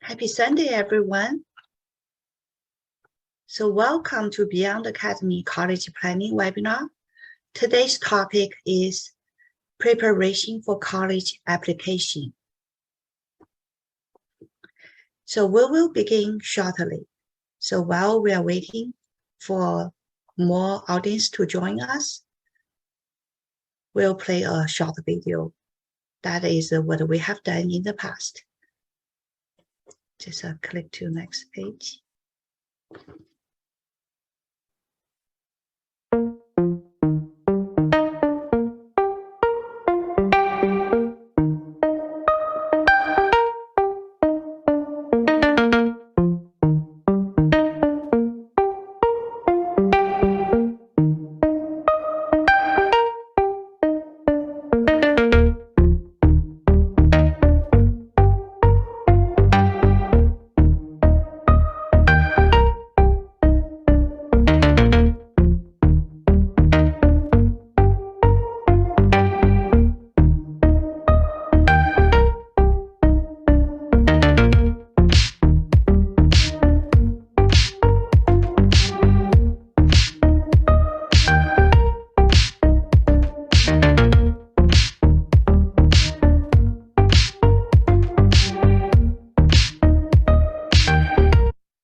Happy Sunday, everyone. So welcome to Beyond Academy College Planning webinar. Today's topic is preparation for college application. So we will begin shortly. So while we are waiting for more audience to join us, we'll play a short video. That is what we have done in the past. Just click to next page.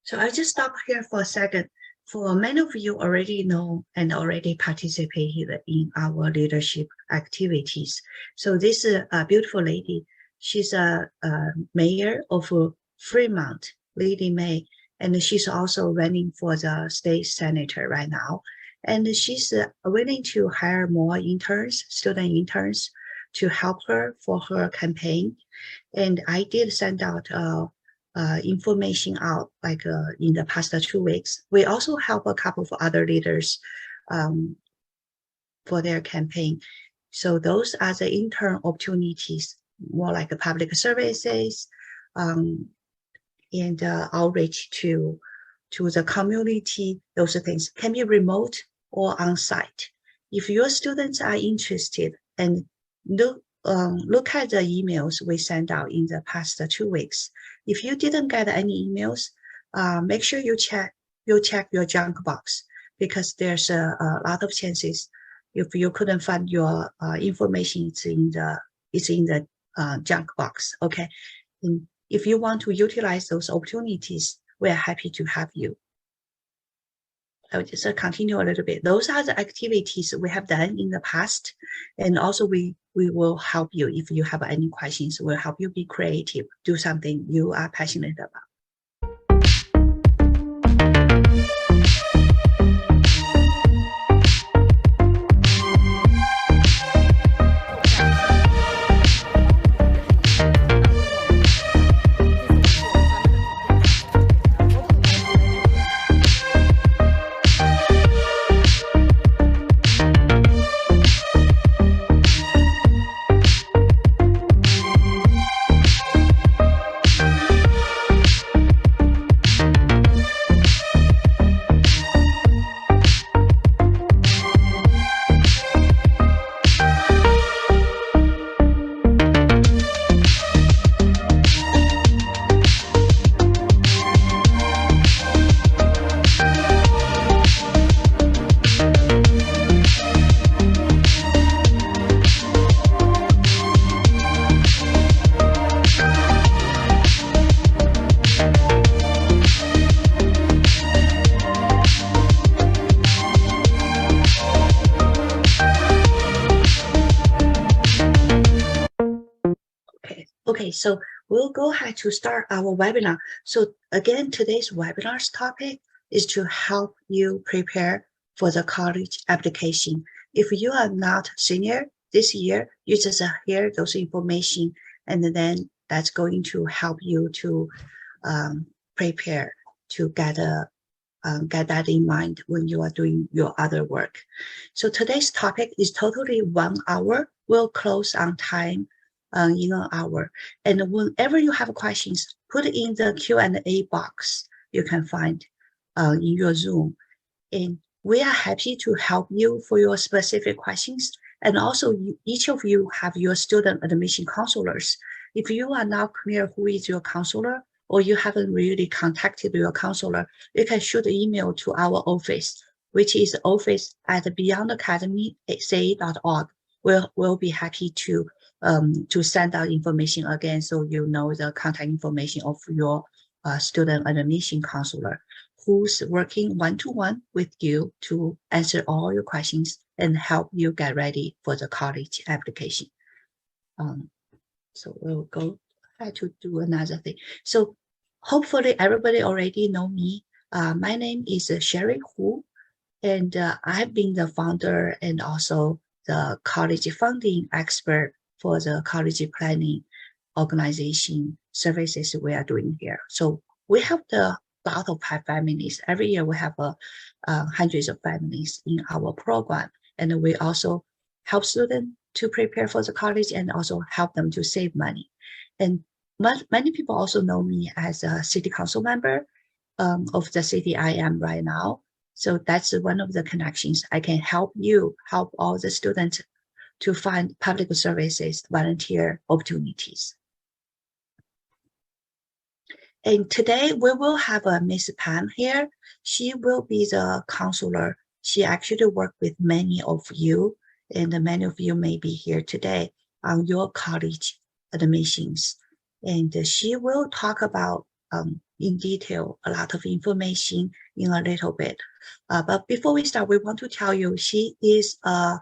So I'll just stop here for a second. For many of you already know and already participated in our leadership activities. So this is a beautiful lady. She's a mayor of Fremont, Lady May, and she's also running for the state senator right now. And she's willing to hire more interns, student interns, to help her for her campaign. And I did send out information out like in the past 2 weeks. We also help a couple of other leaders for their campaign. So those are the intern opportunities, more like public services and outreach to the community. Those things can be remote or on-site. If your students are interested, and look at the emails we sent out in the past 2 weeks. If you didn't get any emails, make sure you check your junk box, because there's a lot of chances if you couldn't find your information, it's in the junk box. Okay, and if you want to utilize those opportunities, we're happy to have you. I'll just continue a little bit. Those are the activities we have done in the past, and also we will help you if you have any questions. We'll help you be creative, do something you are passionate about. Okay, so we'll go ahead to start our webinar. So again, today's webinar's topic is to help you prepare for the college application. If you are not senior this year, you just hear those information, and then that's going to help you to prepare to get that in mind when you are doing your other work. So today's topic is totally 1 hour. We'll close on time in an hour. And whenever you have questions, put it in the Q&A box you can find in your Zoom. And we are happy to help you for your specific questions. And also, each of you have your student admission counselors. If you are not clear who is your counselor, or you haven't really contacted your counselor, you can shoot an email to our office, which is office@beyondacademy.ca.org. We'll be happy to send out information again, so you know the contact information of your student admission counselor, who's working one-to-one with you to answer all your questions and help you get ready for the college application. So we'll go ahead to do another thing. So hopefully everybody already know me. My name is Sherry Hu, and I've been the founder and also the college funding expert for the college planning organization services we are doing here. So we have the lot of families. Every year we have hundreds of families in our program, and we also help students to prepare for the college and also help them to save money. And many people also know me as a city council member of the city I am right now. So that's one of the connections. I can help all the students to find public services, volunteer opportunities. And today we will have a Miss Pam here. She will be the counselor. She actually worked with many of you, and many of you may be here today on your college admissions. And she will talk about in detail a lot of information in a little bit. But before we start, we want to tell you she is a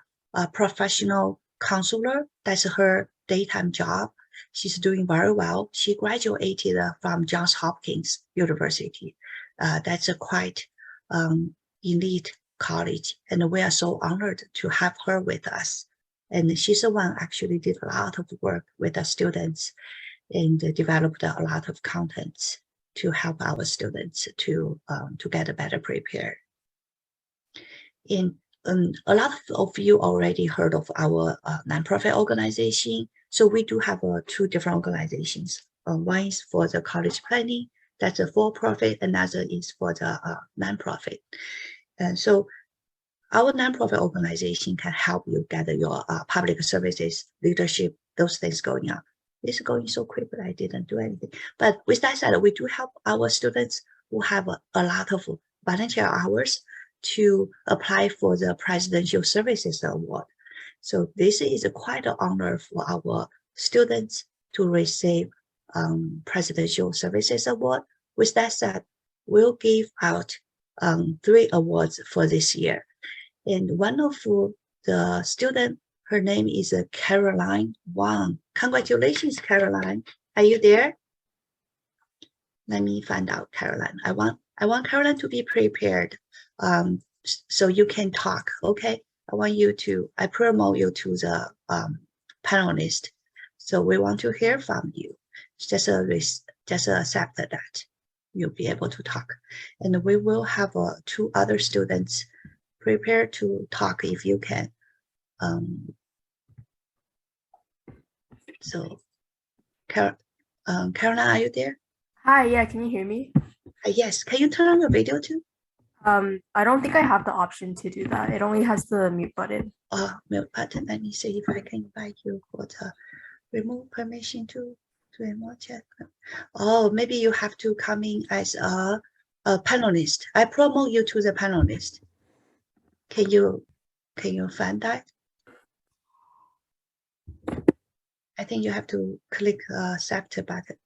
professional counselor. That's her daytime job. She's doing very well. She graduated from Johns Hopkins University. That's a quite elite college, and we are so honored to have her with us. And she's the one actually did a lot of work with the students and developed a lot of contents to help our students to get better prepared. And a lot of you already heard of our nonprofit organization. So we do have two different organizations. One is for the college planning, that's a for-profit, another is for the nonprofit. And so our nonprofit organization can help you get your public services, leadership, those things going on. This is going so quick, but I didn't do anything. But with that said, we do help our students who have a lot of volunteer hours to apply for the Presidential Services Award. So this is quite an honor for our students to receive Presidential Services Award. With that said, we'll give out 3 awards for this year. And one of the students, her name is Caroline Wang. Congratulations, Caroline. Are you there? Let me find out, Caroline. I want Caroline to be prepared so you can talk, okay? I promote you to the panelist. So we want to hear from you. Just accept that you'll be able to talk. And we will have 2 other students prepared to talk if you can. So Caroline, are you there? Hi, yeah, can you hear me? Yes, can you turn on your video too? I don't think I have the option to do that. It only has the mute button. Mute button. Let me see if I can invite you for the remove permission to remote chat. Oh, maybe you have to come in as a panelist. I promote you to the panelist. Can you find that? I think you have to click accept button.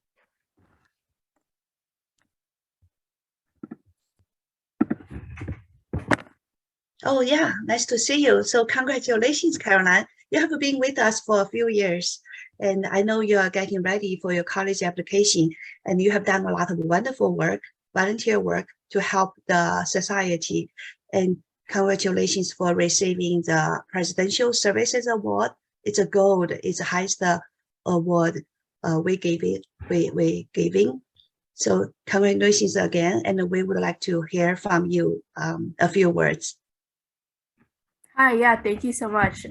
Oh yeah, nice to see you. So congratulations, Caroline. You have been with us for a few years, and I know you are getting ready for your college application, and you have done a lot of wonderful work, volunteer work to help the society. And congratulations for receiving the Presidential Services Award. It's a gold, it's the highest award we giving. So congratulations again, and we would like to hear from you a few words. Hi, yeah, thank you so much.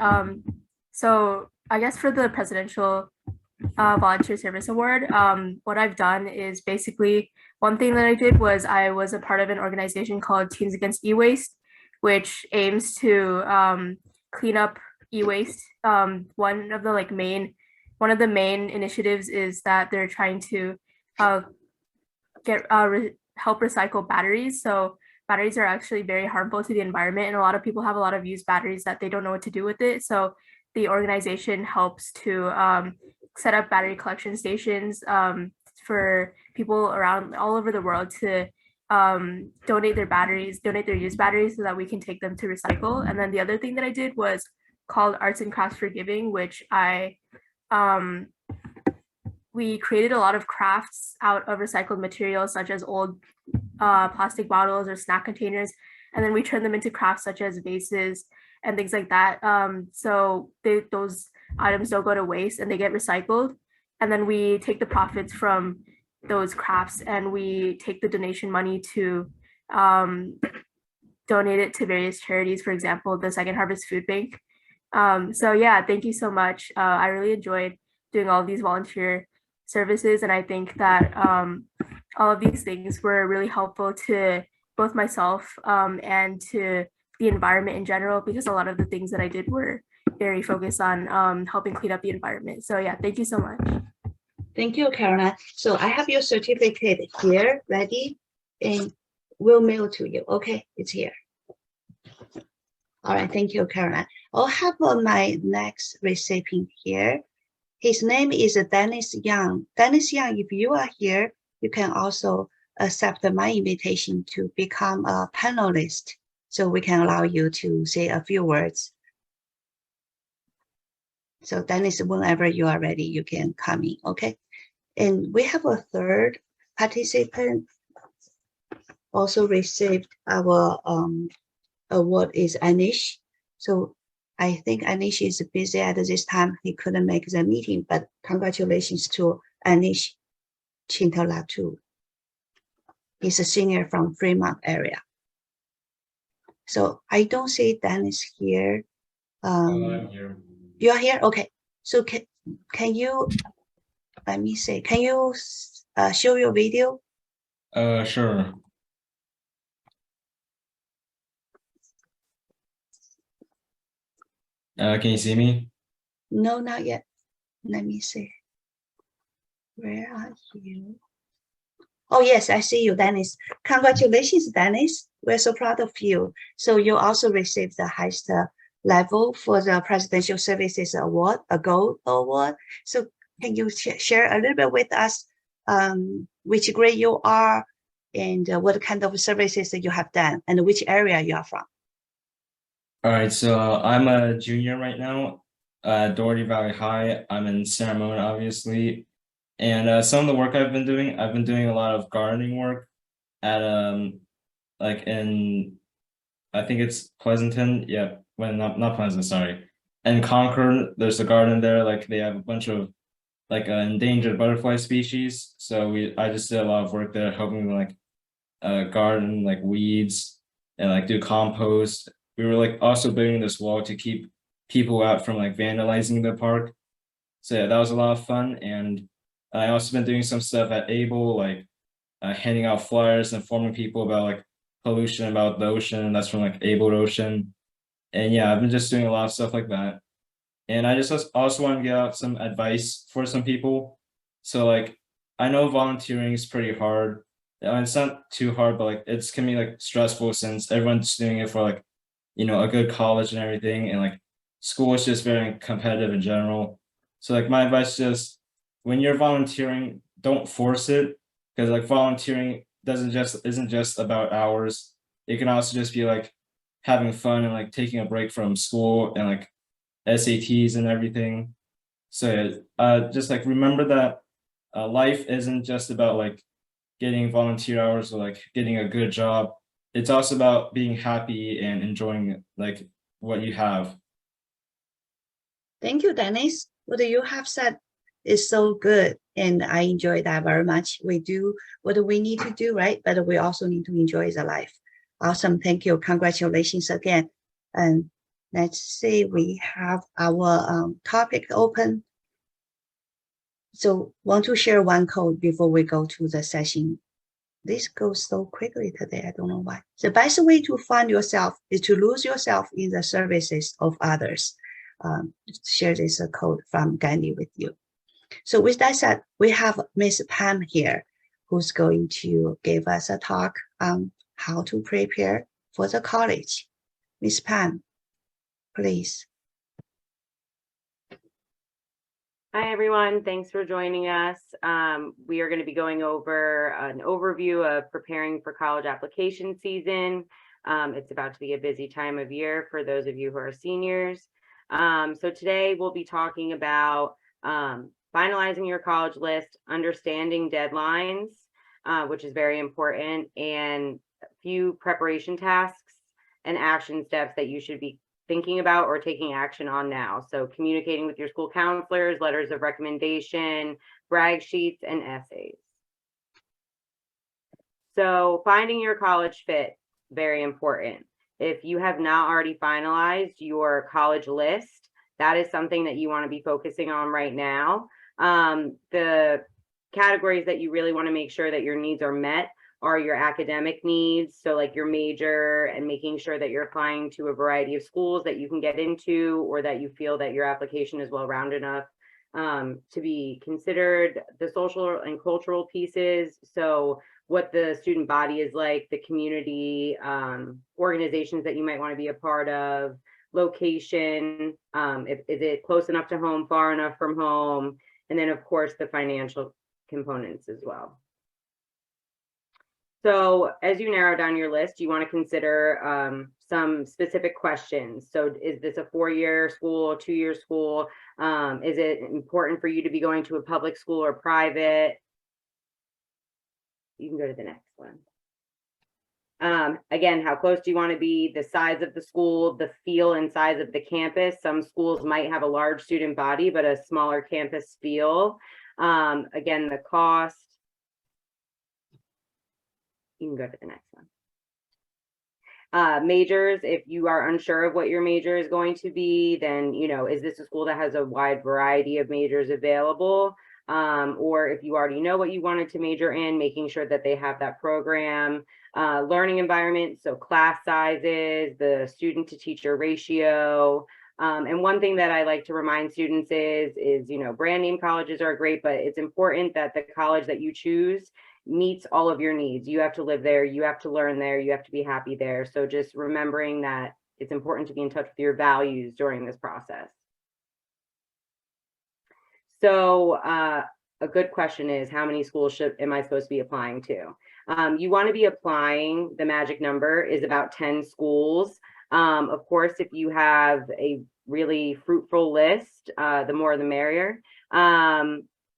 So I guess for the Presidential Volunteer Service Award, what I've done is basically one thing that I did was I was a part of an organization called Teens Against E-Waste, which aims to clean up e-waste. One of the main initiatives is that they're trying to help recycle batteries. So batteries are actually very harmful to the environment, and a lot of people have a lot of used batteries that they don't know what to do with it. So the organization helps to set up battery collection stations for people around all over the world to donate their used batteries so that we can take them to recycle. And then the other thing that I did was called Arts and Crafts for Giving, which we created a lot of crafts out of recycled materials such as old plastic bottles or snack containers, and then we turn them into crafts such as vases and things like that. So those items don't go to waste and they get recycled. And then we take the profits from those crafts and we take the donation money to donate it to various charities, for example, the Second Harvest Food Bank. So yeah, thank you so much. I really enjoyed doing all of these volunteer services, and I think that all of these things were really helpful to both myself and to the environment in general, because a lot of the things that I did were very focused on helping clean up the environment. So yeah, thank you so much. Thank you, Caroline. So I have your certificate here ready and we'll mail to you. Okay, it's here. All right, thank you, Caroline. I'll have my next recipient here. His name is Dennis Young. Dennis Young, if you are here, you can also accept my invitation to become a panelist. So we can allow you to say a few words. So Dennis, whenever you are ready, you can come in, okay? And we have a third participant also received our award is Anish. So I think Anish is busy at this time. He couldn't make the meeting, but congratulations to Anish Chintalatu. He's a senior from Fremont area. So I don't see Dennis here. I'm here. You are here? Okay. So can you, let me see, can you show your video? Sure. Can you see me? No, not yet. Let me see. Where are you? Oh, yes, I see you, Dennis. Congratulations, Dennis. We're so proud of you. So you also received the highest level for the Presidential Services Award, a gold award. So can you share a little bit with us which grade you are and what kind of services that you have done and which area you are from? All right, so I'm a junior right now at Doherty Valley High. I'm in Sarah, obviously. And some of the work I've been doing a lot of gardening work at like in, I think it's Pleasanton. Yeah, well, not Pleasanton, sorry. And Concord, there's a garden there. Like they have a bunch of like endangered butterfly species. So I just did a lot of work there, helping them like garden like weeds and like do compost. We were like also building this wall to keep people out from like vandalizing the park. So yeah, that was a lot of fun. And I also been doing some stuff at Able, like handing out flyers, informing people about like pollution about the ocean. That's from like Able Ocean. And yeah, I've been just doing a lot of stuff like that. And I just also want to get out some advice for some people. So like, I know volunteering is pretty hard. I mean, it's not too hard, but like it's can be like stressful since everyone's doing it for like, you know, a good college and everything. And like school is just very competitive in general. So like my advice is just when you're volunteering, don't force it, because like volunteering isn't just about hours. It can also just be like having fun and like taking a break from school and like SATs and everything. So just like remember that life isn't just about like getting volunteer hours or like getting a good job. It's also about being happy and enjoying like what you have. Thank you, Dennis. What you have said is so good, and I enjoy that very much. We do what we need to do, right? But we also need to enjoy the life. Awesome. Thank you. Congratulations again. And let's see, we have our topic open. So want to share one code before we go to the session. This goes so quickly today. I don't know why. The best way to find yourself is to lose yourself in the services of others. Share this code from Gandhi with you. So with that said, we have Miss Pam here, who's going to give us a talk on how to prepare for the college. Miss Pan, please. Hi, everyone. Thanks for joining us. We are going to be going over an overview of preparing for college application season. It's about to be a busy time of year for those of you who are seniors. So today we'll be talking about finalizing your college list, understanding deadlines, which is very important, and a few preparation tasks and action steps that you should be thinking about or taking action on now. So communicating with your school counselors, letters of recommendation, brag sheets, and essays. So finding your college fit, very important. If you have not already finalized your college list, that is something that you want to be focusing on right now. The categories that you really want to make sure that your needs are met are your academic needs, so like your major, and making sure that you're applying to a variety of schools that you can get into, or that you feel that your application is well-rounded enough to be considered. The social and cultural pieces, so what the student body is like, the community, organizations that you might want to be a part of, location, is it close enough to home, far enough from home, and then of course the financial components as well. So as you narrow down your list, you want to consider some specific questions. So is this a 4-year school, 2-year school? Is it important for you to be going to a public school or private? You can go to the next one. Again, how close do you want to be? The size of the school, the feel and size of the campus. Some schools might have a large student body, but a smaller campus feel. Again, the cost. You can go to the next one. Majors, if you are unsure of what your major is going to be, then, you know, is this a school that has a wide variety of majors available? Or if you already know what you wanted to major in, making sure that they have that program. Learning environment, so class sizes, the student to teacher ratio. And one thing that I like to remind students is, you know, brand name colleges are great, but it's important that the college that you choose meets all of your needs. You have to live there, you have to learn there, you have to be happy there. So just remembering that it's important to be in touch with your values during this process. So a good question is, how many schools am I supposed to be applying to? You want to be applying, the magic number is about 10 schools. Of course, if you have a really fruitful list, the more the merrier.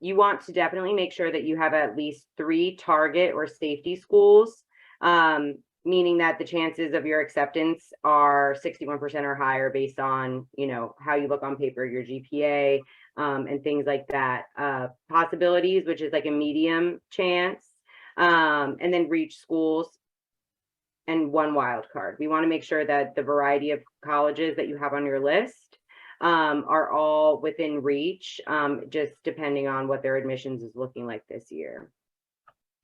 You want to definitely make sure that you have at least 3 target or safety schools, meaning that the chances of your acceptance are 61% or higher based on, you know, how you look on paper, your GPA, and things like that. Possibilities, which is like a medium chance, and then reach schools, and 1 wild card. We want to make sure that the variety of colleges that you have on your list are all within reach, just depending on what their admissions is looking like this year.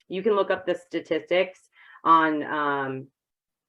You can look up the statistics on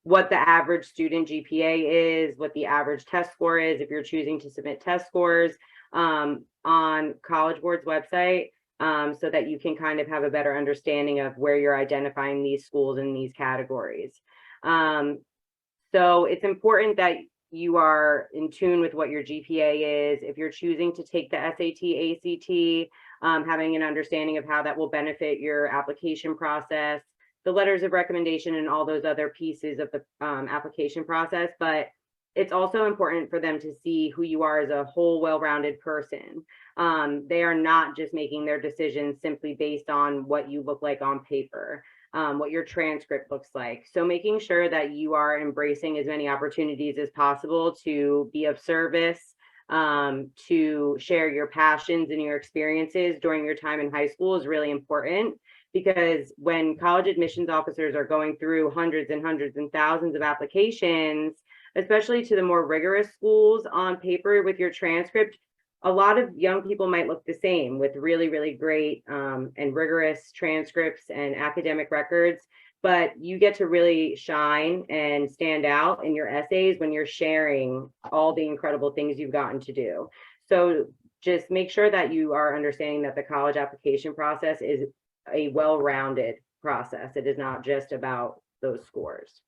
what the average student GPA is, what the average test score is, if you're choosing to submit test scores on College Board's website, so that you can kind of have a better understanding of where you're identifying these schools in these categories. So it's important that you are in tune with what your GPA is. If you're choosing to take the SAT, ACT, having an understanding of how that will benefit your application process, the letters of recommendation, and all those other pieces of the application process. But it's also important for them to see who you are as a whole, well-rounded person. They are not just making their decisions simply based on what you look like on paper, what your transcript looks like. So making sure that you are embracing as many opportunities as possible to be of service, to share your passions and your experiences during your time in high school is really important, because when college admissions officers are going through hundreds and hundreds and thousands of applications, especially to the more rigorous schools on paper with your transcript, a lot of young people might look the same with really, really great and rigorous transcripts and academic records, but you get to really shine and stand out in your essays when you're sharing all the incredible things you've gotten to do. So just make sure that you are understanding that the college application process is a well-rounded process. It is not just about those scores.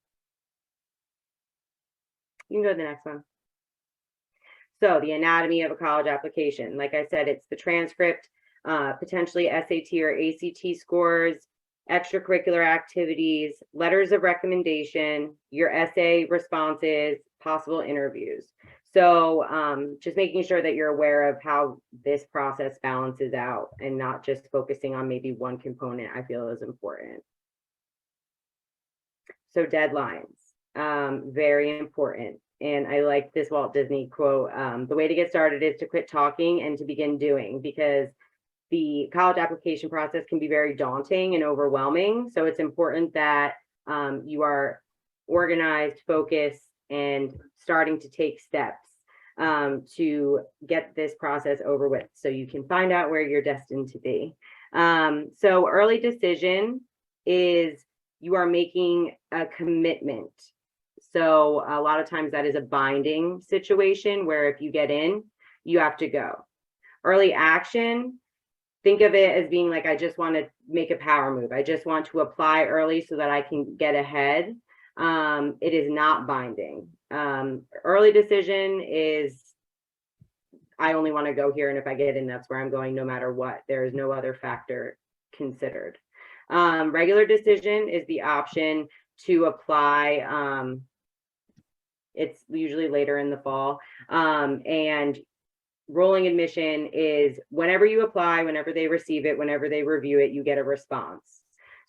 You can go to the next one. So the anatomy of a college application, like I said, it's the transcript, potentially SAT or ACT scores, extracurricular activities, letters of recommendation, your essay responses, possible interviews. So just making sure that you're aware of how this process balances out and not just focusing on maybe one component, I feel is important. So deadlines, very important. And I like this Walt Disney quote, the way to get started is to quit talking and to begin doing, because the college application process can be very daunting and overwhelming. So it's important that you are organized, focused, and starting to take steps to get this process over with so you can find out where you're destined to be. So early decision is you are making a commitment. So a lot of times that is a binding situation where if you get in, you have to go. Early action, think of it as being like, I just want to make a power move. I just want to apply early so that I can get ahead. It is not binding. Early decision is, I only want to go here, and if I get in, that's where I'm going no matter what. There is no other factor considered. Regular decision is the option to apply. It's usually later in the fall. And rolling admission is whenever you apply, whenever they receive it, whenever they review it, you get a response.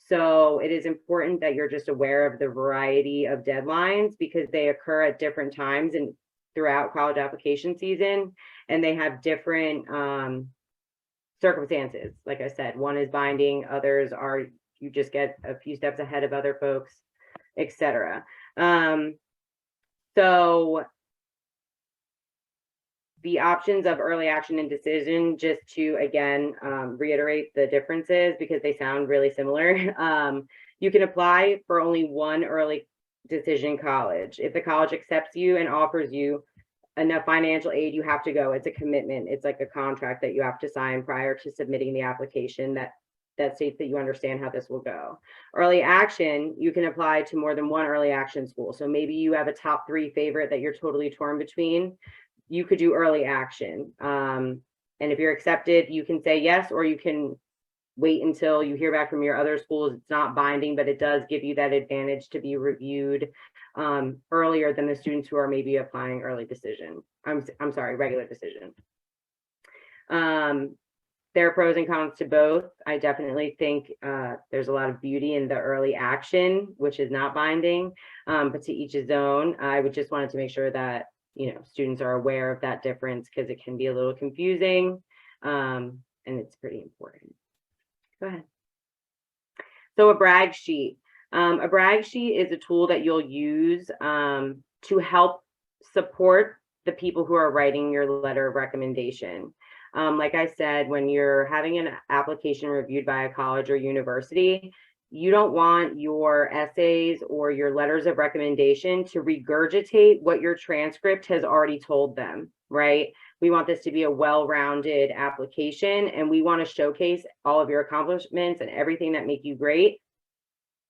So it is important that you're just aware of the variety of deadlines because they occur at different times and throughout college application season, and they have different circumstances. Like I said, one is binding, others are you just get a few steps ahead of other folks, etc. So the options of early action and decision, just to again reiterate the differences because they sound really similar. You can apply for only one early decision college. If the college accepts you and offers you enough financial aid, you have to go. It's a commitment. It's like a contract that you have to sign prior to submitting the application that states that you understand how this will go. Early action, you can apply to more than one early action school. So maybe you have a top 3 favorite that you're totally torn between. You could do early action. And if you're accepted, you can say yes, or you can wait until you hear back from your other schools. It's not binding, but it does give you that advantage to be reviewed earlier than the students who are maybe applying early decision. I'm sorry, regular decision. There are pros and cons to both. I definitely think there's a lot of beauty in the early action, which is not binding, but to each his own. I would just wanted to make sure that students are aware of that difference because it can be a little confusing, and it's pretty important. Go ahead. So a brag sheet. A brag sheet is a tool that you'll use to help support the people who are writing your letter of recommendation. Like I said, when you're having an application reviewed by a college or university, you don't want your essays or your letters of recommendation to regurgitate what your transcript has already told them, right? We want this to be a well-rounded application, and we want to showcase all of your accomplishments and everything that make you great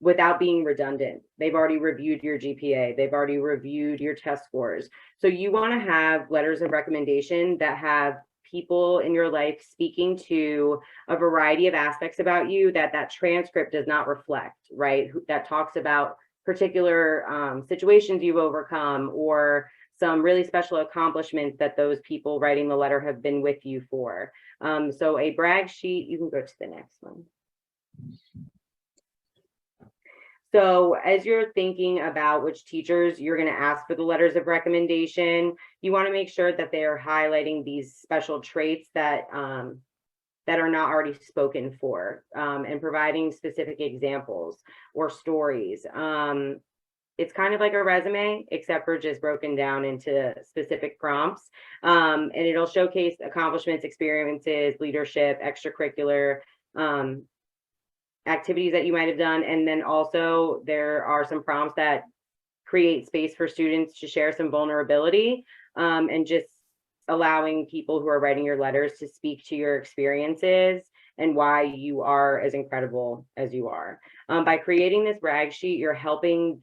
without being redundant. They've already reviewed your GPA. They've already reviewed your test scores. So you want to have letters of recommendation that have people in your life speaking to a variety of aspects about you that transcript does not reflect, right? That talks about particular situations you've overcome or some really special accomplishments that those people writing the letter have been with you for. So a brag sheet, you can go to the next one. So as you're thinking about which teachers you're going to ask for the letters of recommendation, you want to make sure that they are highlighting these special traits that are not already spoken for, and providing specific examples or stories. It's kind of like a resume, except for just broken down into specific prompts. And it'll showcase accomplishments, experiences, leadership, extracurricular, activities that you might have done. And then also there are some prompts that create space for students to share some vulnerability, and just allowing people who are writing your letters to speak to your experiences and why you are as incredible as you are. By creating this brag sheet, you're helping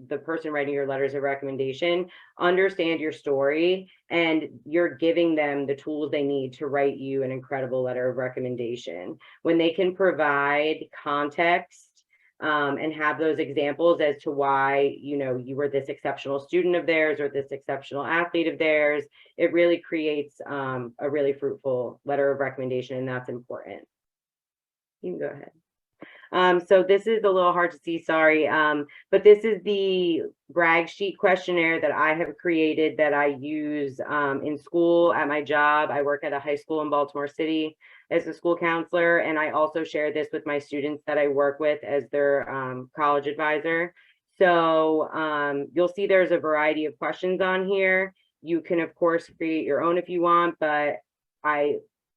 the person writing your letters of recommendation understand your story, and you're giving them the tools they need to write you an incredible letter of recommendation. When they can provide context and have those examples as to why, you know, you were this exceptional student of theirs or this exceptional athlete of theirs, it really creates a really fruitful letter of recommendation, and that's important. You can go ahead. So this is a little hard to see, sorry, but this is the brag sheet questionnaire that I have created that I use in school, at my job. I work at a high school in Baltimore City as a school counselor, and I also share this with my students that I work with as their college advisor. So you'll see there's a variety of questions on here. You can, of course, create your own if you want, but I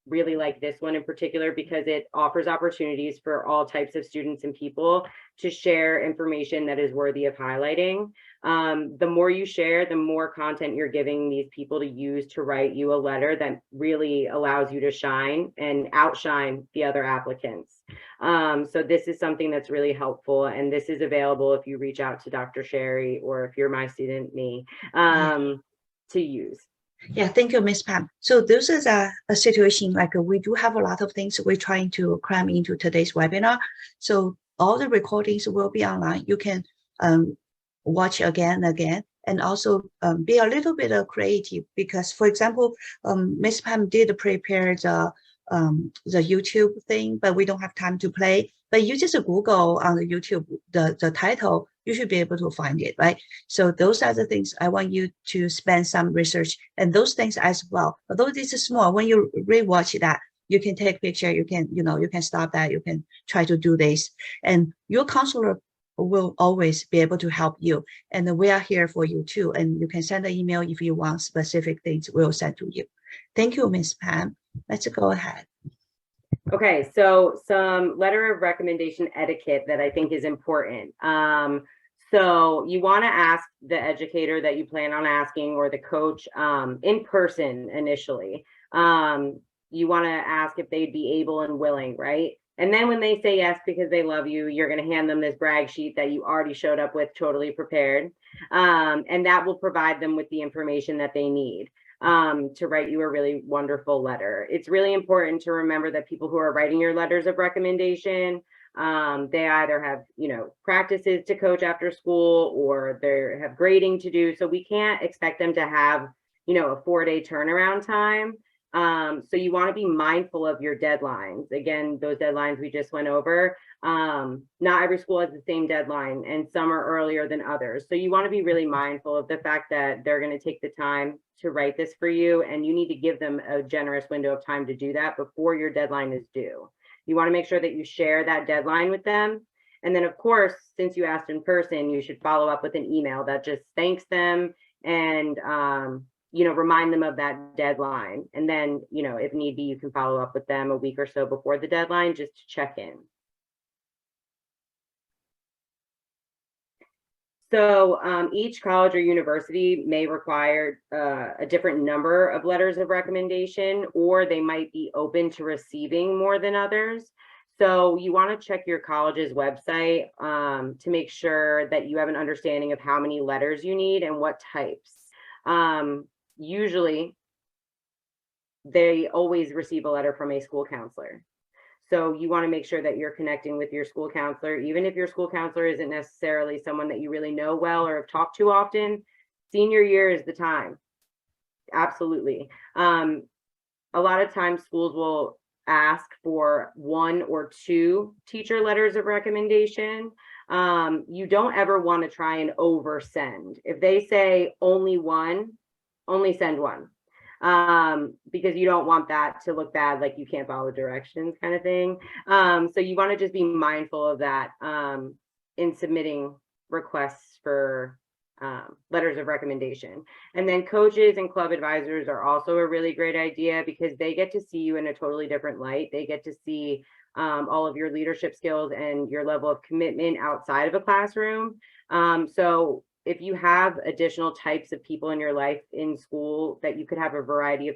really like this one in particular because it offers opportunities for all types of students and people to share information that is worthy of highlighting. The more you share, the more content you're giving these people to use to write you a letter that really allows you to shine and outshine the other applicants. So this is something that's really helpful, and this is available if you reach out to Dr. Sherry, or if you're my student, me, to use. Yeah, thank you, Ms. Pam. So this is a situation like we do have a lot of things we're trying to cram into today's webinar. So all the recordings will be online. You can watch again and again, and also be a little bit creative, because, for example, Ms. Pam did prepare the YouTube thing, but we don't have time to play. But you just Google on the YouTube the title, you should be able to find it, right? So those are the things I want you to spend some research, and those things as well. Although this is small, when you rewatch that, you can take picture, you can, you can stop that, you can try to do this, and your counselor will always be able to help you. And we are here for you too. And you can send an email if you want specific things, we'll send to you. Thank you, Ms. Pam. Let's go ahead. Okay, so some letter of recommendation etiquette that I think is important. So you want to ask the educator that you plan on asking, or the coach, in person initially. You want to ask if they'd be able and willing, right? And then when they say yes because they love you, you're going to hand them this brag sheet that you already showed up with totally prepared. And that will provide them with the information that they need to write you a really wonderful letter. It's really important to remember that people who are writing your letters of recommendation, they either have, practices to coach after school, or they have grading to do. So we can't expect them to have, a 4-day turnaround time. So you want to be mindful of your deadlines. Again, those deadlines we just went over. Not every school has the same deadline, and some are earlier than others. So you want to be really mindful of the fact that they're going to take the time to write this for you, and you need to give them a generous window of time to do that before your deadline is due. You want to make sure that you share that deadline with them. And then, of course, since you asked in person, you should follow up with an email that just thanks them and, remind them of that deadline. And then, if need be, you can follow up with them a week or so before the deadline just to check in. So each college or university may require a different number of letters of recommendation, or they might be open to receiving more than others. So you want to check your college's website to make sure that you have an understanding of how many letters you need and what types. Usually, they always receive a letter from a school counselor. So you want to make sure that you're connecting with your school counselor, even if your school counselor isn't necessarily someone that you really know well or have talked to often. Senior year is the time. Absolutely. A lot of times schools will ask for 1 or 2 teacher letters of recommendation. You don't ever want to try and oversend. If they say only 1, only send 1. Because you don't want that to look bad, like you can't follow directions kind of thing. So you want to just be mindful of that in submitting requests for letters of recommendation. And then coaches and club advisors are also a really great idea, because they get to see you in a totally different light. They get to see all of your leadership skills and your level of commitment outside of a classroom. So if you have additional types of people in your life in school that you could have a variety of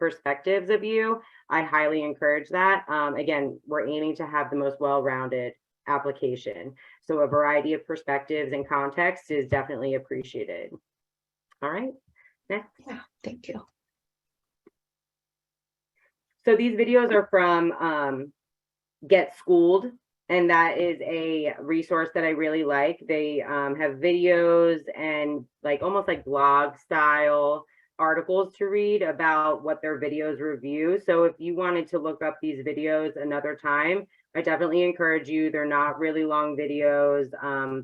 perspectives of you, I highly encourage that. Again, we're aiming to have the most well-rounded application. So a variety of perspectives and contexts is definitely appreciated. All right, next. Yeah, thank you. So these videos are from Get Schooled, and that is a resource that I really like. They have videos and like almost like blog style articles to read about what their videos review. So if you wanted to look up these videos another time, I definitely encourage you. They're not really long videos.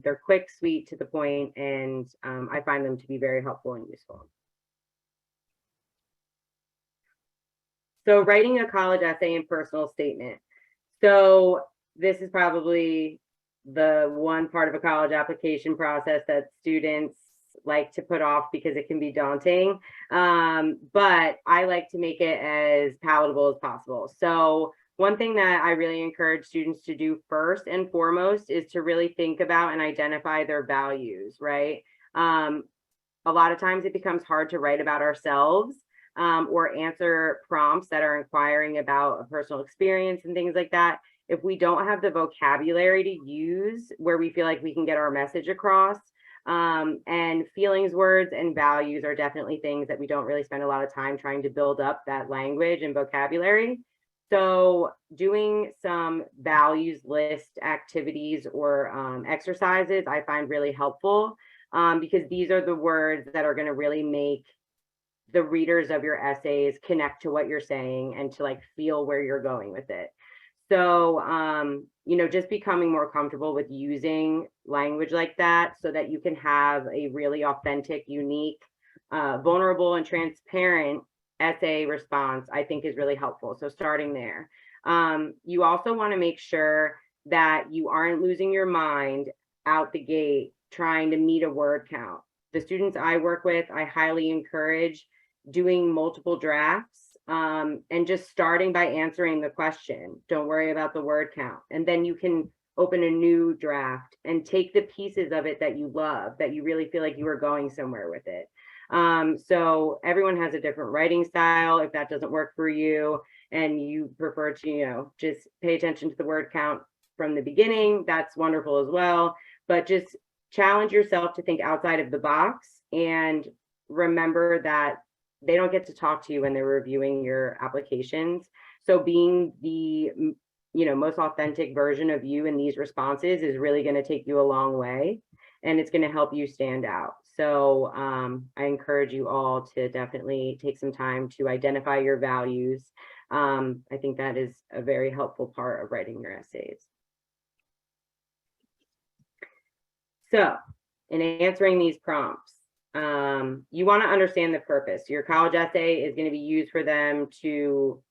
They're quick, sweet, to the point, and I find them to be very helpful and useful. So writing a college essay and personal statement. So this is probably the one part of a college application process that students like to put off because it can be daunting. But I like to make it as palatable as possible. So one thing that I really encourage students to do first and foremost is to really think about and identify their values, right? A lot of times it becomes hard to write about ourselves or answer prompts that are inquiring about a personal experience and things like that. If we don't have the vocabulary to use where we feel like we can get our message across, and feelings, words, and values are definitely things that we don't really spend a lot of time trying to build up that language and vocabulary. So doing some values list activities or exercises I find really helpful because these are the words that are going to really make the readers of your essays connect to what you're saying and to like feel where you're going with it. So, you know, just becoming more comfortable with using language like that so that you can have a really authentic, unique, vulnerable and transparent essay response, I think is really helpful. So starting there. You also want to make sure that you aren't losing your mind out the gate trying to meet a word count. The students I work with, I highly encourage doing multiple drafts and just starting by answering the question. Don't worry about the word count. And then you can open a new draft and take the pieces of it that you love, that you really feel like you are going somewhere with it. So everyone has a different writing style. If that doesn't work for you and you prefer to, you know, just pay attention to the word count from the beginning, that's wonderful as well. But just challenge yourself to think outside of the box and remember that they don't get to talk to you when they're reviewing your applications. So being the, you know, most authentic version of you in these responses is really going to take you a long way, and it's going to help you stand out. So I encourage you all to definitely take some time to identify your values. I think that is a very helpful part of writing your essays. So in answering these prompts, you want to understand the purpose. Your college essay is going to be used for them to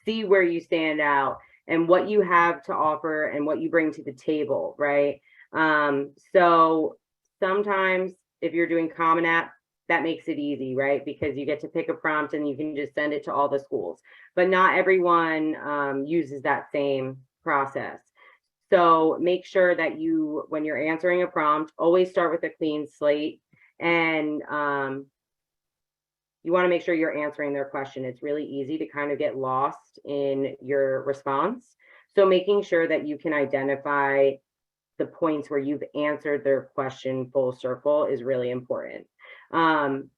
see where you stand out and what you have to offer and what you bring to the table, right? So sometimes if you're doing Common App, that makes it easy, right? Because you get to pick a prompt and you can just send it to all the schools. But not everyone uses that same process. So make sure that you, when you're answering a prompt, always start with a clean slate. And you want to make sure you're answering their question. It's really easy to kind of get lost in your response. So making sure that you can identify the points where you've answered their question full circle is really important.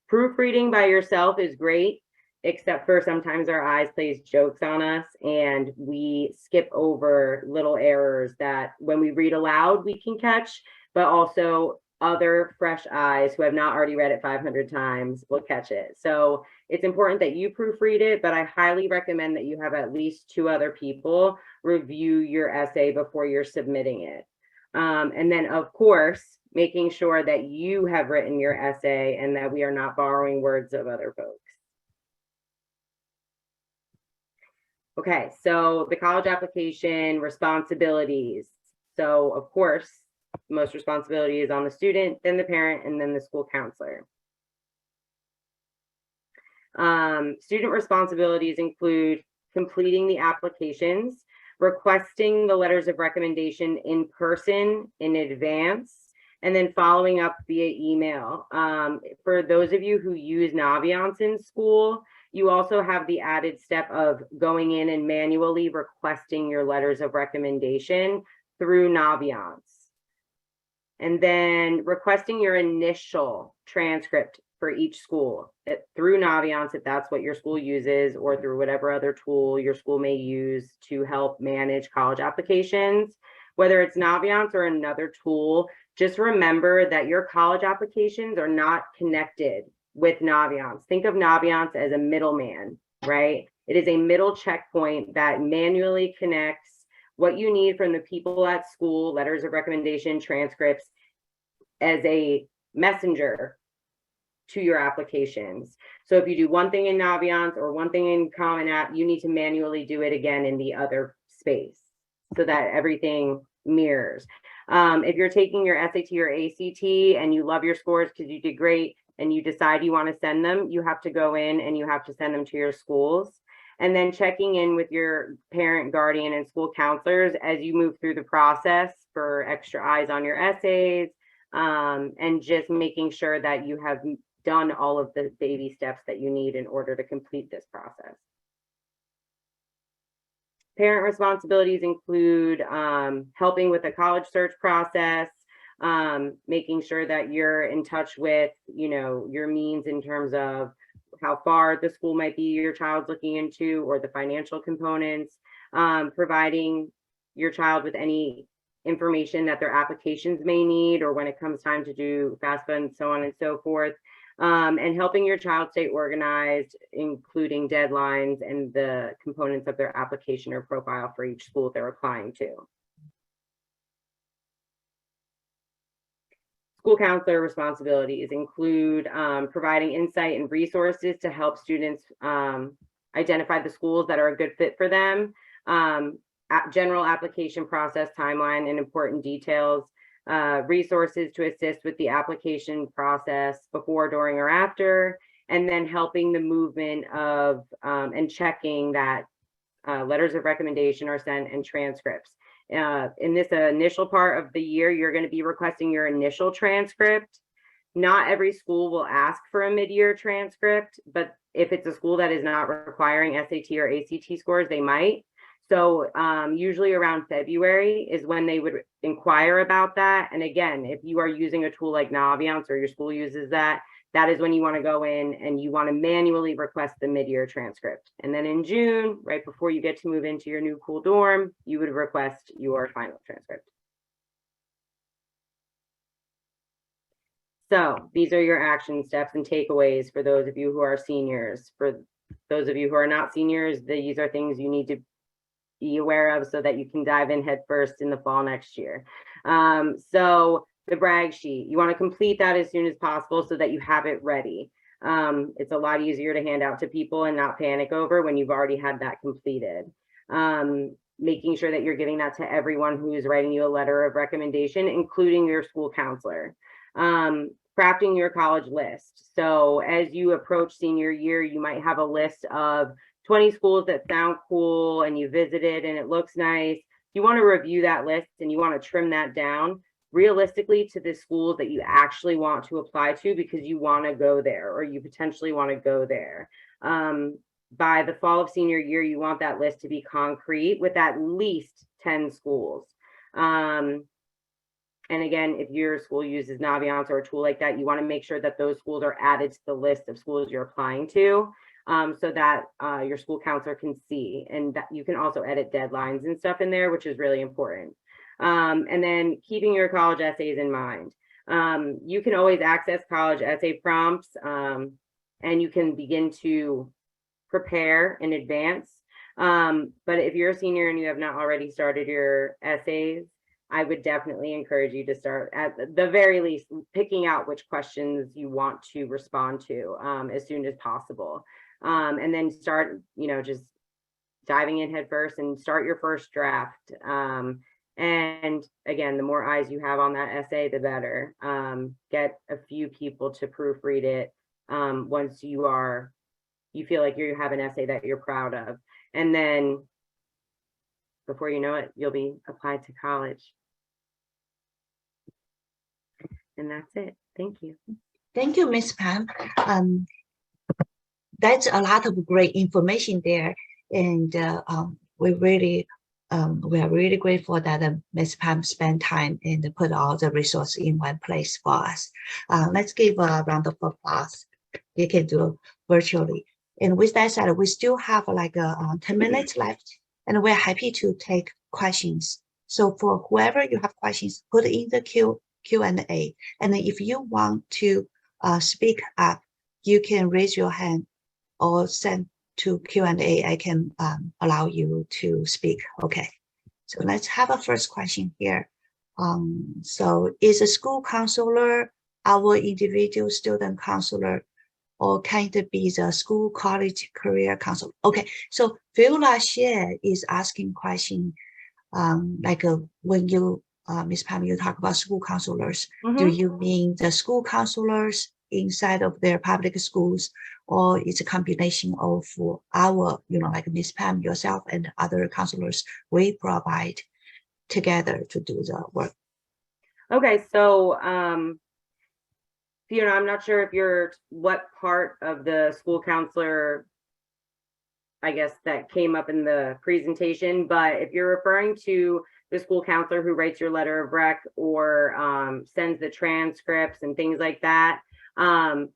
Proofreading by yourself is great, except for sometimes our eyes plays jokes on us and we skip over little errors that when we read aloud we can catch, but also other fresh eyes who have not already read it 500 times will catch it. So it's important that you proofread it, but I highly recommend that you have at least 2 other people review your essay before you're submitting it. And then of course, making sure that you have written your essay and that we are not borrowing words of other folks. Okay, so the college application responsibilities. So of course, most responsibility is on the student, then the parent, and then the school counselor. Student responsibilities include completing the applications, requesting the letters of recommendation in person in advance, and then following up via email. For those of you who use Naviance in school, You also have the added step of going in and manually requesting your letters of recommendation through Naviance. And then requesting your initial transcript for each school through Naviance, if that's what your school uses, or through whatever other tool your school may use to help manage college applications. Whether it's Naviance or another tool, just remember that your college applications are not connected with Naviance. Think of Naviance as a middleman, right? It is a middle checkpoint that manually connects what you need from the people at school, letters of recommendation, transcripts, as a messenger to your applications. So if you do one thing in Naviance or one thing in Common App, you need to manually do it again in the other space so that everything mirrors. If you're taking your SAT or ACT and you love your scores because you did great and you decide you want to send them, you have to go in and you have to send them to your schools. And then checking in with your parent, guardian, and school counselors as you move through the process for extra eyes on your essays, and just making sure that you have done all of the baby steps that you need in order to complete this process. Parent responsibilities include helping with the college search process, making sure that you're in touch with, your means in terms of how far the school might be your child's looking into, or the financial components, providing your child with any information that their applications may need, or when it comes time to do FAFSA and so on and so forth, and helping your child stay organized, including deadlines and the components of their application or profile for each school they're applying to. School counselor responsibilities include providing insight and resources to help students identify the schools that are a good fit for them, general application process timeline and important details, resources to assist with the application process before, during, or after, and then helping the movement of and checking that letters of recommendation are sent and transcripts. In this initial part of the year, you're going to be requesting your initial transcript. Not every school will ask for a mid-year transcript, but if it's a school that is not requiring SAT or ACT scores, they might. So usually around February is when they would inquire about that. And again, if you are using a tool like Naviance or your school uses that, that is when you want to go in and you want to manually request the mid-year transcript. And then in June, right before you get to move into your new cool dorm, you would request your final transcript. So these are your action steps and takeaways for those of you who are seniors. For those of you who are not seniors, these are things you need to be aware of so that you can dive in head first in the fall next year. So the brag sheet, you want to complete that as soon as possible so that you have it ready. It's a lot easier to hand out to people and not panic over when you've already had that completed. Making sure that you're giving that to everyone who's writing you a letter of recommendation, including your school counselor. Crafting your college list. So as you approach senior year, you might have a list of 20 schools that sound cool and you visited and it looks nice. You want to review that list and you want to trim that down realistically to the schools that you actually want to apply to because you want to go there or you potentially want to go there. By the fall of senior year, you want that list to be concrete with at least 10 schools. And again, if your school uses Naviance or a tool like that, you want to make sure that those schools are added to the list of schools you're applying to, so that your school counselor can see. And that you can also edit deadlines and stuff in there, which is really important. And then keeping your college essays in mind. You can always access college essay prompts, and you can begin to prepare in advance. But if you're a senior and you have not already started your essays, I would definitely encourage you to start at the very least picking out which questions you want to respond to as soon as possible. And then start, just diving in head first and start your first draft. And again, the more eyes you have on that essay, the better. Get a few people to proofread it once you feel like you have an essay that you're proud of. And then before you know it, you'll be applied to college. And that's it. Thank you. Thank you, Ms. Pam. that's a lot of great information there. And we are really grateful that Ms. Pam spent time and put all the resources in one place for us. Let's give a round of applause. You can do virtually. And with that said, we still have like 10 minutes left, and we're happy to take questions. So for whoever you have questions, put in the Q&A. And if you want to speak up, you can raise your hand or send to Q&A. I can allow you to speak. Okay, so let's have a first question here. So is a school counselor our individual student counselor, or can it be the school, college, career counselor? Okay, so Viola Xie is asking question like when you, Ms. Pam, you talk about school counselors, do you mean the school counselors inside of their public schools, or it's a combination of our, like Ms. Pam, yourself, and other counselors we provide together to do the work? Okay, so Fiona, I'm not sure what part of the school counselor, I guess, that came up in the presentation, but if you're referring to the school counselor who writes your letter of rec or sends the transcripts and things like that, I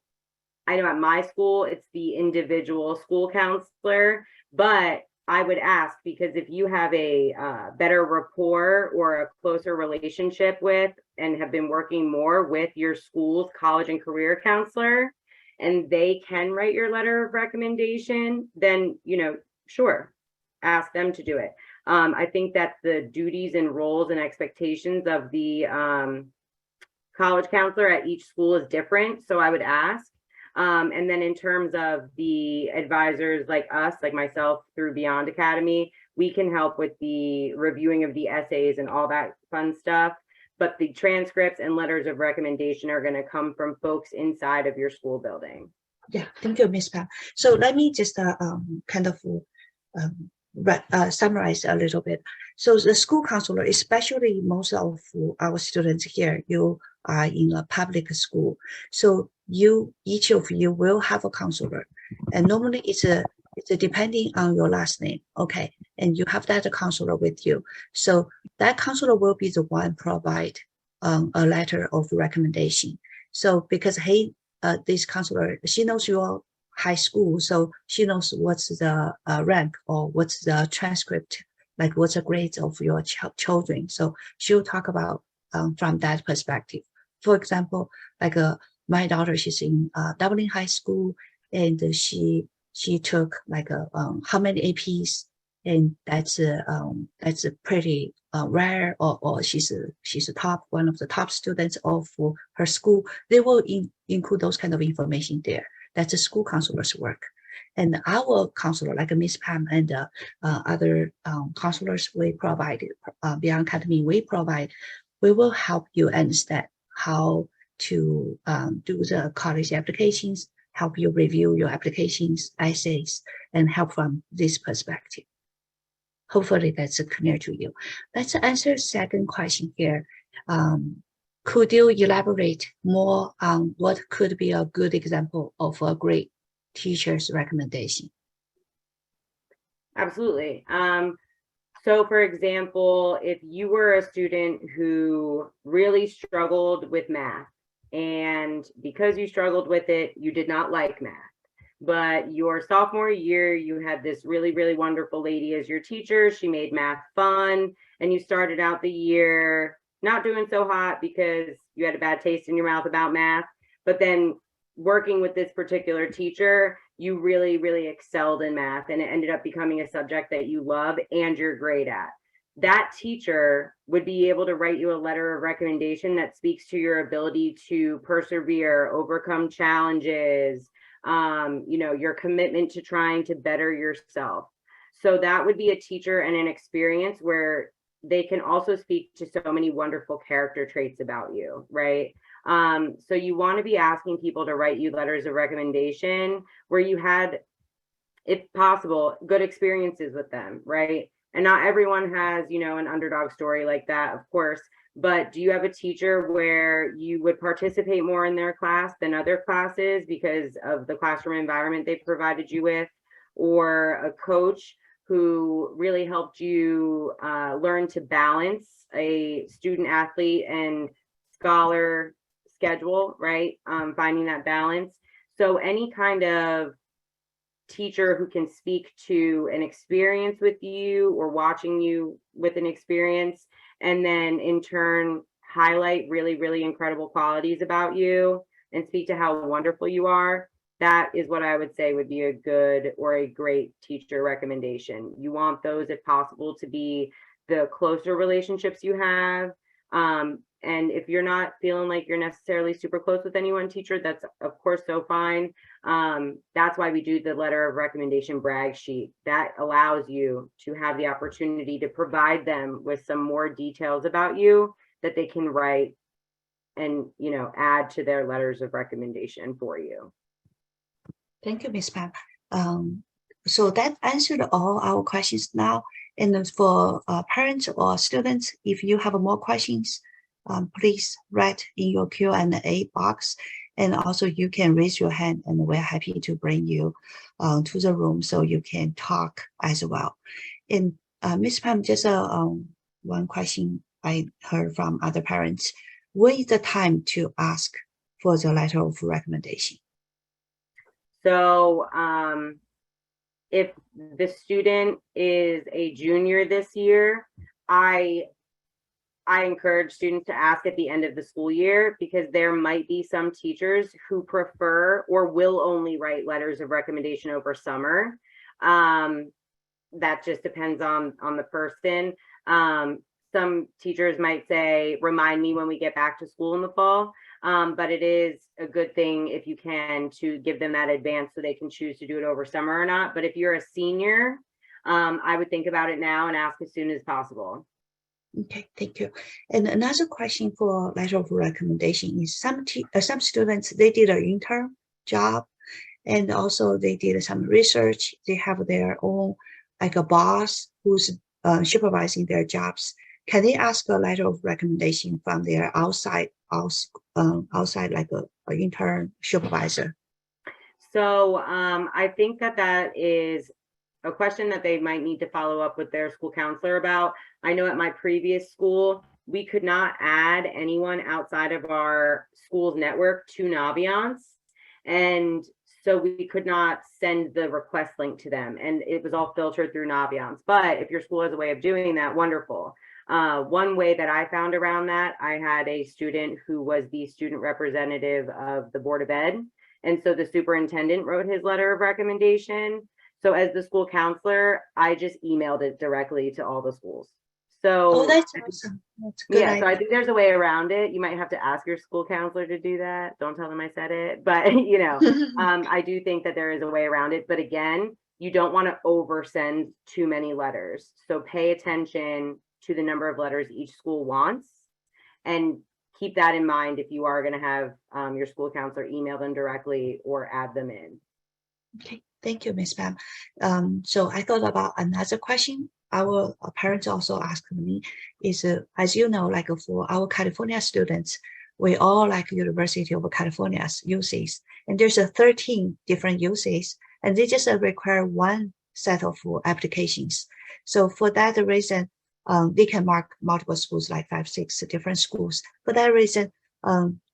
know at my school, it's the individual school counselor, but I would ask, because if you have a better rapport or a closer relationship with and have been working more with your school's college and career counselor, and they can write your letter of recommendation, then, sure, ask them to do it. I think that the duties and roles and expectations of the college counselor at each school is different, so I would ask. And then in terms of the advisors like us, like myself through Beyond Academy, we can help with the reviewing of the essays and all that fun stuff. But the transcripts and letters of recommendation are going to come from folks inside of your school building. Yeah, thank you, Ms. Pam. So let me just kind of summarize a little bit. So the school counselor, especially most of our students here, you are in a public school. So each of you will have a counselor, and normally it's depending on your last name. Okay, and you have that counselor with you. So that counselor will be the one provide a letter of recommendation. So because this counselor, she knows your high school, so she knows what's the rank or what's the transcript, like what's the grades of your children. So she'll talk about from that perspective. For example, like my daughter, she's in Dublin High School, and she took like how many APs, and that's a pretty rare, or she's a one of the top students of her school. They will include those kind of information there. That's a school counselor's work. And our counselor, like Ms. Pam and other counselors we provide, Beyond Academy we will help you understand how to do the college applications, help you review your applications, essays, and help from this perspective. Hopefully that's clear to you. Let's answer second question here. Could you elaborate more on what could be a good example of a great teacher's recommendation? Absolutely. So for example, if you were a student who really struggled with math, and because you struggled with it, you did not like math, but your sophomore year, you had this really, really wonderful lady as your teacher. She made math fun, and you started out the year not doing so hot because you had a bad taste in your mouth about math, but then working with this particular teacher, you really, really excelled in math, and it ended up becoming a subject that you love and you're great at. That teacher would be able to write you a letter of recommendation that speaks to your ability to persevere, overcome challenges, your commitment to trying to better yourself. So that would be a teacher and an experience where they can also speak to so many wonderful character traits about you, right? So you want to be asking people to write you letters of recommendation where you had, if possible, good experiences with them, right? And not everyone has, you know, an underdog story like that, of course. But do you have a teacher where you would participate more in their class than other classes because of the classroom environment they provided you with? Or a coach who really helped you learn to balance a student athlete and scholar schedule, right? Finding that balance. So any kind of teacher who can speak to an experience with you or watching you with an experience, and then in turn highlight really, really incredible qualities about you and speak to how wonderful you are. That is what I would say would be a good or a great teacher recommendation. You want those, if possible, to be the closer relationships you have. And if you're not feeling like you're necessarily super close with any one teacher, that's of course so fine. That's why we do the letter of recommendation brag sheet. That allows you to have the opportunity to provide them with some more details about you that they can write and, you know, add to their letters of recommendation for you. Thank you, Ms. Pam. So that answered all our questions now. And for parents or students, if you have more questions, please write in your Q&A box. And also you can raise your hand and we're happy to bring you to the room so you can talk as well. And Ms. Pam, just one question I heard from other parents. When is the time to ask for the letter of recommendation? So if the student is a junior this year, I encourage students to ask at the end of the school year, because there might be some teachers who prefer or will only write letters of recommendation over summer. That just depends on the person. Some teachers might say, remind me when we get back to school in the fall. But it is a good thing if you can to give them that advance so they can choose to do it over summer or not. But if you're a senior, I would think about it now and ask as soon as possible. Okay, thank you. And another question for letter of recommendation is some students, they did an intern job and also they did some research. They have their own, like a boss who's supervising their jobs. Can they ask a letter of recommendation from their outside like a intern supervisor? So I think that is a question that they might need to follow up with their school counselor about. I know at my previous school, we could not add anyone outside of our school's network to Naviance. And so we could not send the request link to them. And it was all filtered through Naviance. But if your school has a way of doing that, wonderful. One way that I found around that, I had a student who was the student representative of the Board of Ed. And so the superintendent wrote his letter of recommendation. So as the school counselor, I just emailed it directly to all the schools. So that's awesome. That's a good yeah, idea. so I think there's a way around it. You might have to ask your school counselor to do that. Don't tell them I said it, but you know, I do think that there is a way around it. But again, you don't want to oversend too many letters. So pay attention to the number of letters each school wants, and keep that in mind if you are going to have your school counselor email them directly or add them in. Okay, thank you, Ms. Pam. So I thought about another question. Our parents also asked me is, as you know, like for our California students, we all like University of California's UCs, and there's 13 different UCs, and they just require one set of applications. So for that reason, they can mark multiple schools, like 5, 6 different schools. For that reason,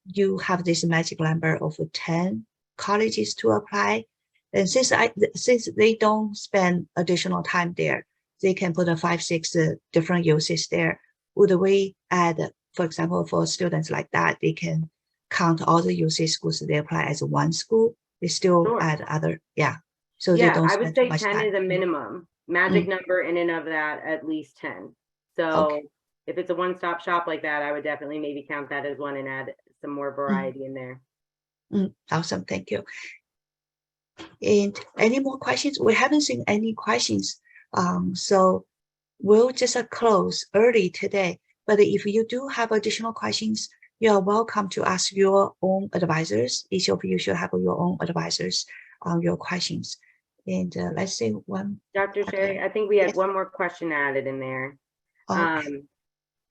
you have this magic number of 10 colleges to apply. And since they don't spend additional time there, they can put 5, 6 different uses there. Would we add, for example, for students like that, they can count all the UC schools they apply as one school? They still Sure. add other, yeah. So yeah, they don't I would spend too say much 10 time. is a minimum. Magic number in and of that, at least 10. So Okay. if it's a one-stop shop like that, I would definitely maybe count that as one and add some more variety in there. Awesome, thank you. And any more questions? We haven't seen any questions. So we'll just close early today. But if you do have additional questions, you are welcome to ask your own advisors. Each of you should have your own advisors on your questions. And let's see one. Dr. Okay. Sherry, I think we had Yes. one more question added in there. Okay.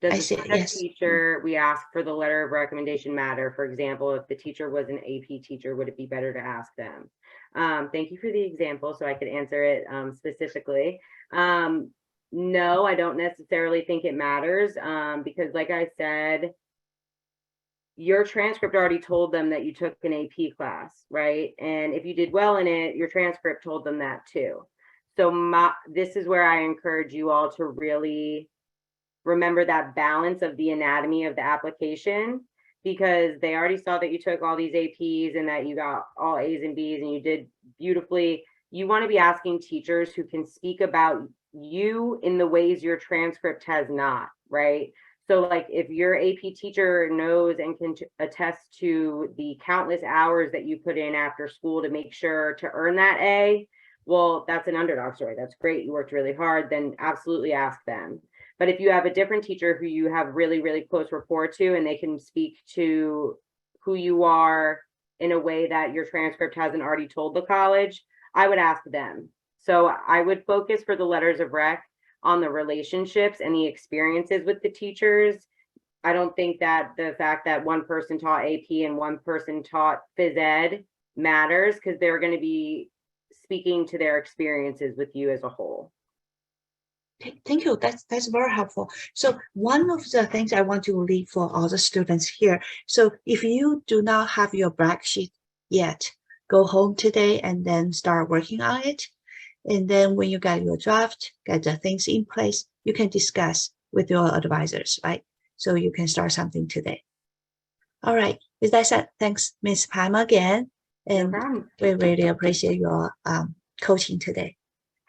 Does I the see, subject yes. teacher, we ask for the letter of recommendation matter? For example, if the teacher was an AP teacher, would it be better to ask them? Thank you for the example, so I could answer it specifically. No, I don't necessarily think it matters because like I said, your transcript already told them that you took an AP class, right? And if you did well in it, your transcript told them that too. So this is where I encourage you all to really remember that balance of the anatomy of the application, because they already saw that you took all these APs and that you got all A's and B's and you did beautifully. You want to be asking teachers who can speak about you in the ways your transcript has not, right? So like if your AP teacher knows and can attest to the countless hours that you put in after school to make sure to earn that A, well, that's an underdog story. That's great. You worked really hard. Then absolutely ask them. But if you have a different teacher who you have really, really close rapport to, and they can speak to who you are in a way that your transcript hasn't already told the college, I would ask them. So I would focus for the letters of rec on the relationships and the experiences with the teachers. I don't think that the fact that one person taught AP and one person taught phys ed matters, because they're going to be speaking to their experiences with you as a whole. Thank you. That's very helpful. So one of the things I want to leave for all the students here. So if you do not have your brag sheet yet, go home today and then start working on it. And then when you get your draft, get the things in place, you can discuss with your advisors, right? So you can start something today. All right. With that said, thanks, Ms. Pam again. And No problem. we really appreciate your coaching today.